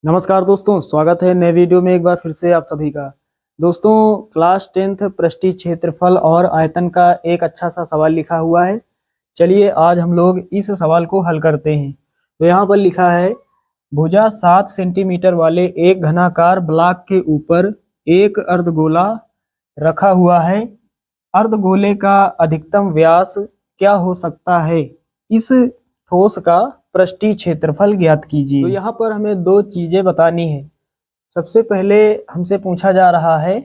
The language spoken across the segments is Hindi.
नमस्कार दोस्तों, स्वागत है नए वीडियो में एक बार फिर से आप सभी का। दोस्तों, क्लास 10th पृष्ठीय क्षेत्रफल और आयतन का एक अच्छा सा सवाल लिखा हुआ है। चलिए आज हम लोग इस सवाल को हल करते हैं। तो यहाँ पर लिखा है, भुजा 7 सेंटीमीटर वाले एक घनाकार ब्लॉक के ऊपर एक अर्धगोला रखा हुआ है। अर्धगोले का अधिकतम व्यास क्या हो सकता है? इस ठोस का पृष्ठीय क्षेत्रफल ज्ञात कीजिए। तो यहाँ पर हमें दो चीजें बतानी है। सबसे पहले हमसे पूछा जा रहा है,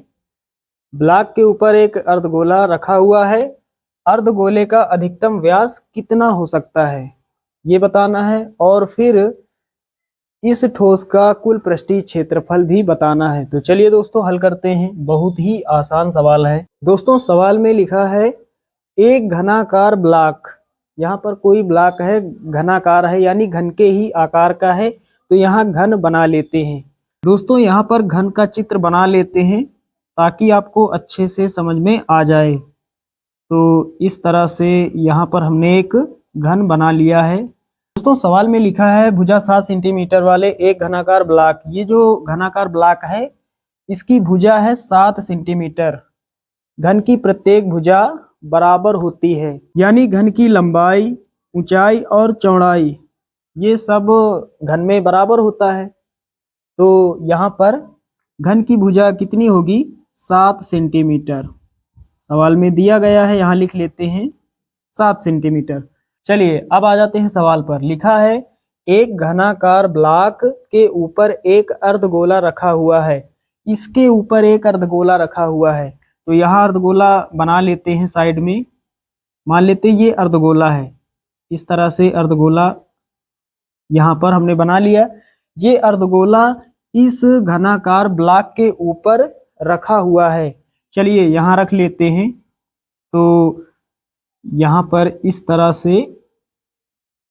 ब्लॉक के ऊपर एक अर्धगोला रखा हुआ है, अर्धगोले का अधिकतम व्यास कितना हो सकता है ये बताना है, और फिर इस ठोस का कुल पृष्ठीय क्षेत्रफल भी बताना है। तो चलिए दोस्तों हल करते हैं। बहुत ही आसान सवाल है। दोस्तों सवाल में लिखा है एक घनाकार ब्लॉक, यहाँ पर कोई ब्लॉक है, घनाकार है यानी घन के ही आकार का है। तो यहाँ घन बना लेते हैं। दोस्तों यहाँ पर घन का चित्र बना लेते हैं ताकि आपको अच्छे से समझ में आ जाए। तो इस तरह से यहाँ पर हमने एक घन बना लिया है। दोस्तों सवाल में लिखा है भुजा 7 सेंटीमीटर वाले एक घनाकार ब्लॉक। ये जो घनाकार ब्लॉक है इसकी भुजा है 7 सेंटीमीटर। घन की प्रत्येक भुजा बराबर होती है, यानी घन की लंबाई, ऊंचाई और चौड़ाई ये सब घन में बराबर होता है। तो यहाँ पर घन की भुजा कितनी होगी? 7 सेंटीमीटर। सवाल में दिया गया है, यहाँ लिख लेते हैं 7 सेंटीमीटर। चलिए अब आ जाते हैं सवाल पर। लिखा है एक घनाकार ब्लॉक के ऊपर एक अर्धगोला रखा हुआ है। इसके ऊपर एक अर्धगोला रखा हुआ है। तो यहाँ अर्धगोला बना लेते हैं साइड में। मान लेते हैं ये अर्धगोला है। इस तरह से अर्धगोला यहाँ पर हमने बना लिया। ये अर्धगोला इस घनाकार ब्लॉक के ऊपर रखा हुआ है। चलिए यहाँ रख लेते हैं। तो यहाँ पर इस तरह से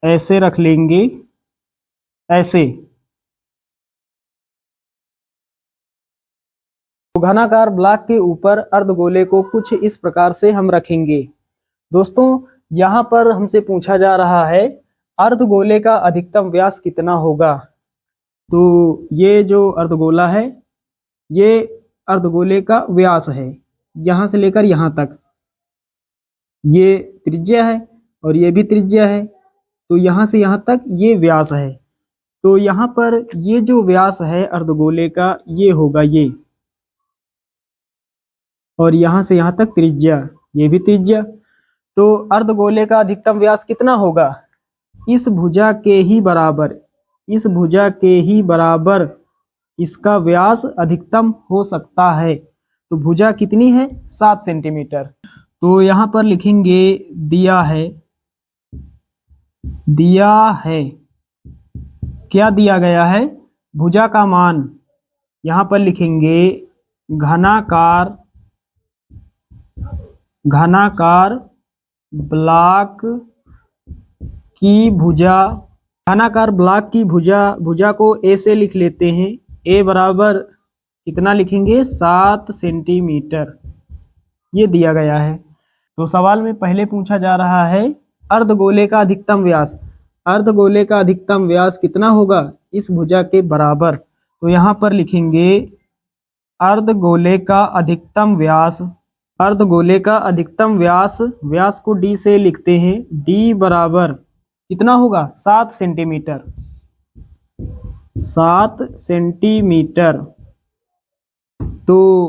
ऐसे रख लेंगे, ऐसे। तो घनाकार ब्लॉक के ऊपर अर्धगोले को कुछ इस प्रकार से हम रखेंगे। दोस्तों यहाँ पर हमसे पूछा जा रहा है अर्धगोले का अधिकतम व्यास कितना होगा। तो ये जो अर्धगोला है ये अर्धगोले का व्यास है, यहाँ से लेकर यहाँ तक। ये त्रिज्या है और ये भी त्रिज्या है। तो यहाँ से यहाँ तक ये व्यास है। तो यहाँ पर ये जो व्यास है अर्धगोले का ये होगा ये, और यहाँ से यहाँ तक त्रिज्या, ये भी त्रिज्या। तो अर्धगोले का अधिकतम व्यास कितना होगा? इस भुजा के ही बराबर, इस भुजा के ही बराबर इसका व्यास अधिकतम हो सकता है। तो भुजा कितनी है? 7 सेंटीमीटर। तो यहाँ पर लिखेंगे दिया है, दिया है। क्या दिया गया है? भुजा का मान। यहाँ पर लिखेंगे घनाकार, घनाकार ब्लॉक की भुजा। घनाकार ब्लॉक की भुजा को ए से लिख लेते हैं। ए बराबर कितना लिखेंगे? 7 सेंटीमीटर। ये दिया गया है। तो सवाल में पहले पूछा जा रहा है अर्धगोले का अधिकतम व्यास। अर्धगोले का अधिकतम व्यास कितना होगा? इस भुजा के बराबर। तो यहाँ पर लिखेंगे अर्धगोले का अधिकतम व्यास। अर्धगोले का अधिकतम व्यास, व्यास को डी से लिखते हैं। डी बराबर कितना होगा? 7 सेंटीमीटर। 7 सेंटीमीटर। तो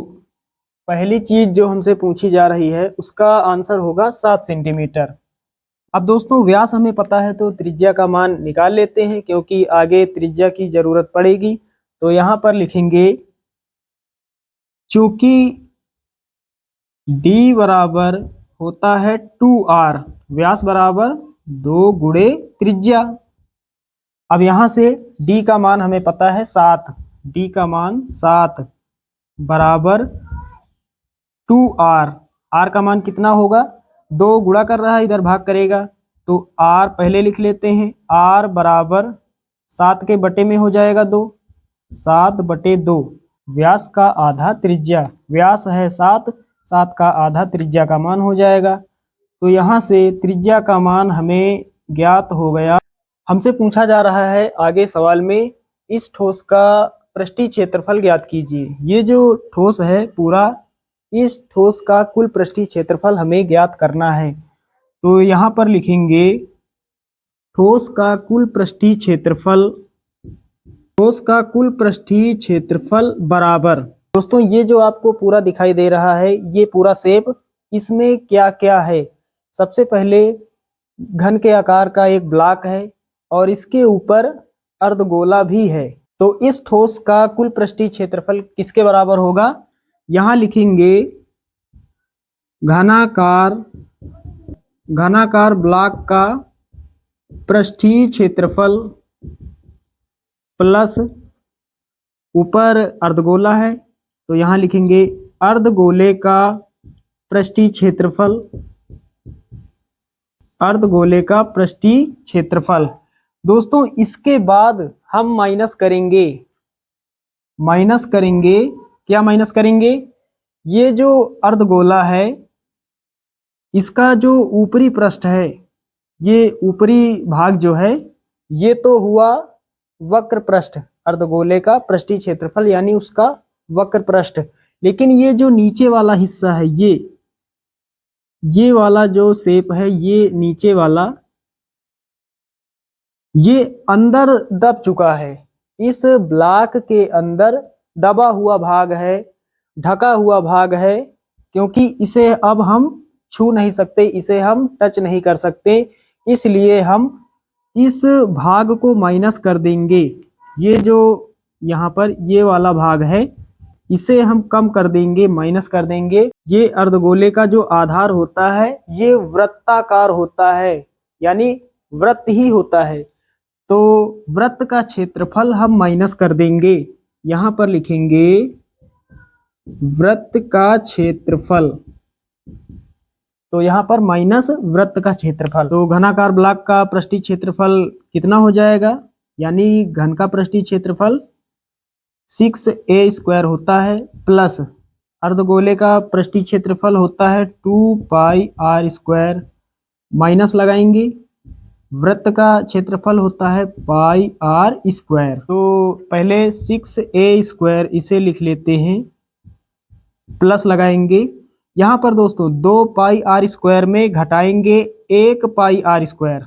पहली चीज जो हमसे पूछी जा रही है उसका आंसर होगा 7 सेंटीमीटर। अब दोस्तों व्यास हमें पता है तो त्रिज्या का मान निकाल लेते हैं, क्योंकि आगे त्रिज्या की जरूरत पड़ेगी। तो यहाँ पर लिखेंगे चूंकि d बराबर होता है 2r, व्यास बराबर 2 गुणे त्रिज्या। अब यहाँ से d का मान हमें पता है 7, d का मान 7 बराबर 2r। r का मान कितना होगा? 2 गुणा कर रहा है, इधर भाग करेगा। तो r पहले लिख लेते हैं। r बराबर 7 के बटे में हो जाएगा 2, 7/2। व्यास का आधा त्रिज्या, व्यास है 7, 7 का आधा त्रिज्या का मान हो जाएगा। तो यहाँ से त्रिज्या का मान हमें ज्ञात हो गया। हमसे पूछा जा रहा है आगे सवाल में इस ठोस का पृष्ठीय क्षेत्रफल ज्ञात कीजिए। ये जो ठोस है पूरा, इस ठोस का कुल पृष्ठीय क्षेत्रफल हमें ज्ञात करना है। तो यहाँ पर लिखेंगे ठोस का कुल पृष्ठीय क्षेत्रफल, ठोस का कुल पृष्ठीय क्षेत्रफल बराबर। दोस्तों ये जो आपको पूरा दिखाई दे रहा है, ये पूरा शेप, इसमें क्या क्या है। सबसे पहले घन के आकार का एक ब्लॉक है और इसके ऊपर अर्धगोला भी है। तो इस ठोस का कुल पृष्ठीय क्षेत्रफल किसके बराबर होगा? यहां लिखेंगे घनाकार ब्लॉक का पृष्ठीय क्षेत्रफल प्लस ऊपर अर्धगोला है, तो यहां लिखेंगे अर्धगोले का पृष्ठीय क्षेत्रफल, अर्धगोले का पृष्ठीय क्षेत्रफल। दोस्तों इसके बाद हम माइनस करेंगे, क्या माइनस करेंगे? ये जो अर्धगोला है इसका जो ऊपरी पृष्ठ है, ये ऊपरी भाग जो है, ये तो हुआ वक्र पृष्ठ, अर्धगोले का पृष्ठीय क्षेत्रफल यानी उसका वक्र पृष्ठ। लेकिन ये जो नीचे वाला हिस्सा है, ये वाला जो शेप है, ये नीचे वाला, ये अंदर दब चुका है। इस ब्लॉक के अंदर दबा हुआ भाग है, ढका हुआ भाग है, क्योंकि इसे अब हम छू नहीं सकते, इसे हम टच नहीं कर सकते, इसलिए हम इस भाग को माइनस कर देंगे। ये जो यहाँ पर ये वाला भाग है, इसे हम कम कर देंगे, माइनस कर देंगे। ये अर्धगोले का जो आधार होता है ये वृत्ताकार होता है, यानी वृत्त ही होता है। तो वृत्त का क्षेत्रफल हम माइनस कर देंगे, यहाँ पर लिखेंगे वृत्त का क्षेत्रफल, तो यहाँ पर माइनस वृत्त का क्षेत्रफल। तो घनाकार ब्लॉक का पृष्ठीय क्षेत्रफल कितना हो जाएगा? यानी घन का पृष्ठीय क्षेत्रफल 6a² होता है, प्लस अर्धगोले का पृष्ठीय क्षेत्रफल होता है 2πr², माइनस लगाएंगे, वृत्त का क्षेत्रफल होता है πr²। तो पहले 6a² इसे लिख लेते हैं, प्लस लगाएंगे। यहाँ पर दोस्तों 2πr² में घटाएंगे 1πr²,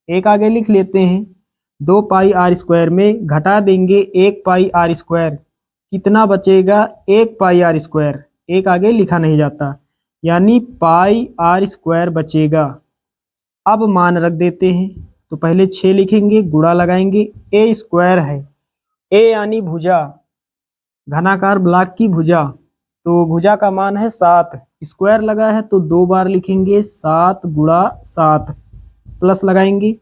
एक आगे लिख लेते हैं, 2πr² में घटा देंगे 1πr², कितना बचेगा? 1πr², एक आगे लिखा नहीं जाता, यानी πr² बचेगा। अब मान रख देते हैं, तो पहले 6 लिखेंगे, गुणा लगाएंगे, a² है, a यानी भुजा, घनाकार ब्लॉक की भुजा, तो भुजा का मान है 7, स्क्वायर लगा है तो 2 बार लिखेंगे, 7 गुणा 7, प्लस लगाएंगे,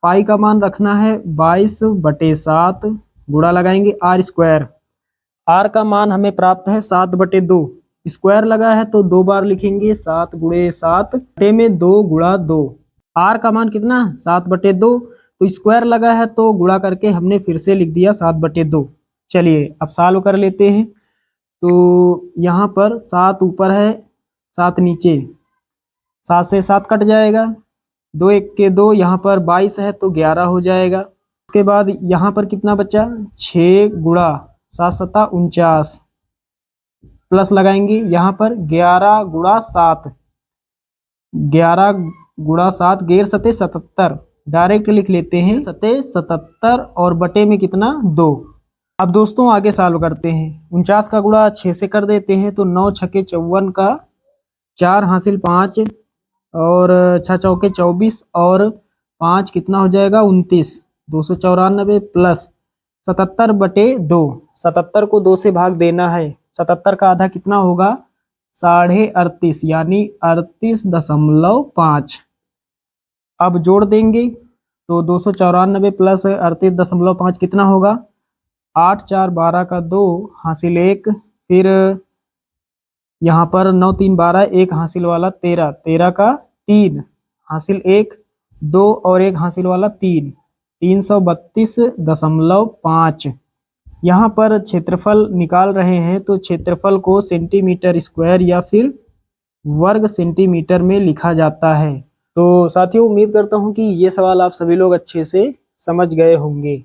पाई का मान रखना है 22/7, गुणा लगाएंगे r², r का मान हमें प्राप्त है 7/2, स्क्वायर लगा है तो 2 बार लिखेंगे, 7 गुणे 7 बटे में 2 गुणा 2, r का मान कितना? 7/2, तो स्क्वायर लगा है तो गुणा करके हमने फिर से लिख दिया 7/2। चलिए अब सॉल्व कर लेते हैं। तो यहाँ पर 7 ऊपर है, 7 नीचे, 7 से 7 कट जाएगा, 2 1 के 2, यहाँ पर 22 है तो 11 हो जाएगा। उसके बाद यहाँ पर कितना बचा? 6 गुणा 7 7 49, प्लस लगाएंगे, यहाँ पर 11 गुणा 7, 11 गुणा 7, 11 7 77, डायरेक्ट लिख लेते हैं 7 77 और बटे में कितना? 2। अब दोस्तों आगे सॉल्व करते हैं। 49 का गुणा 6 से कर देते हैं, तो 9 छके 54 का 4 हासिल 5 और 6 चौके 24 और 5 कितना हो जाएगा? 29, 294 प्लस 77/2, 77 को 2 से भाग देना है, 77 का आधा कितना होगा? 38.5 यानी 38.5। अब जोड़ देंगे तो 294 प्लस 38.5 कितना होगा? 8 4 12 का 2 हासिल 1, फिर यहाँ पर 9 3 12, 1 हासिल वाला 13, 13 का 3 हासिल 1, 2 और 1 हासिल वाला 3, 332.5। यहाँ पर क्षेत्रफल निकाल रहे हैं तो क्षेत्रफल को सेंटीमीटर स्क्वायर या फिर वर्ग सेंटीमीटर में लिखा जाता है। तो साथियों उम्मीद करता हूँ कि ये सवाल आप सभी लोग अच्छे से समझ गए होंगे।